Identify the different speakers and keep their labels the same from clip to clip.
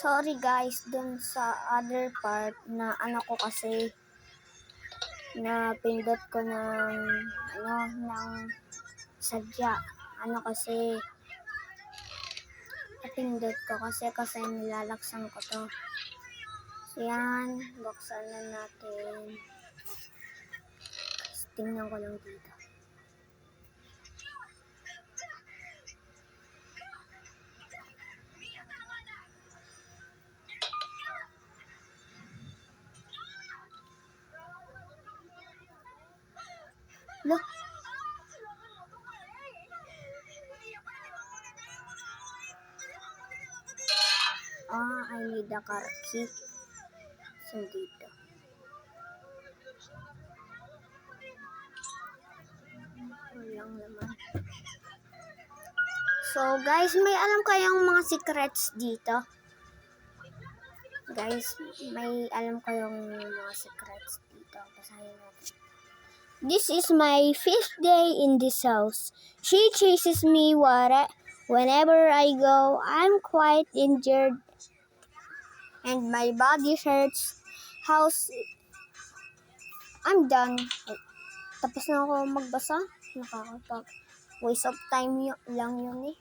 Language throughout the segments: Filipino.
Speaker 1: Sorry guys, dun sa other part na ano ko kasi na pindot ko ng sadya. Ano kasi napindot ko kasi nilalaksan ko to. So yan, buksan na natin. Tingnan ko lang dito. Look. I need a car key. So dito. Walang naman. So guys, may alam kayong mga secrets dito? Guys, may alam kayong mga secrets dito. Basahin natin. This is my 5th day in this house. She chases me whenever I go. I'm quite injured and my body hurts. I'm done. Tapos na ako magbasa. Waste of time lang yun eh.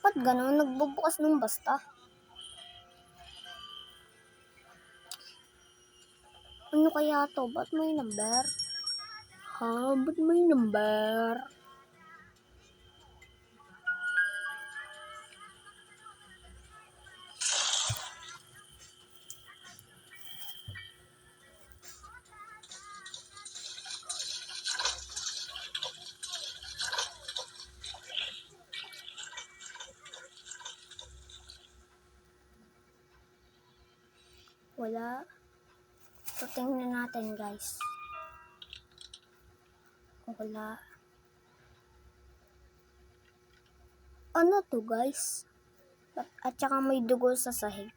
Speaker 1: Ba't ganun? Nagbubukas ng basta? Ano kaya to? Ba't may number? Ba't may number? Wala. So, tingnan natin guys. Wala. Ano to guys? At saka may dugo sa sahig.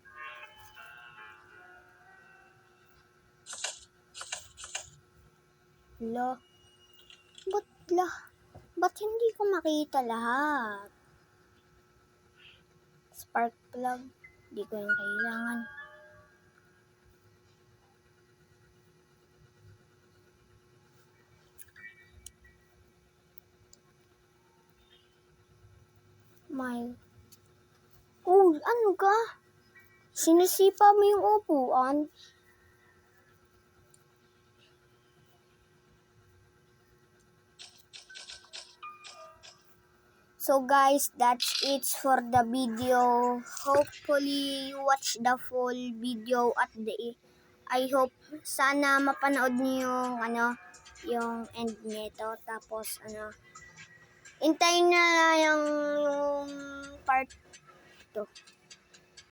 Speaker 1: Ba't hindi ko makita lahat? Spark plug. Hindi ko yung kailangan. Ano ka? Sinisipa mo yung upuan? So guys, that's it for the video. Hopefully, you watch the full video at I hope sana mapanood niyo yung end nito. Tapos hintayin na yung part 2.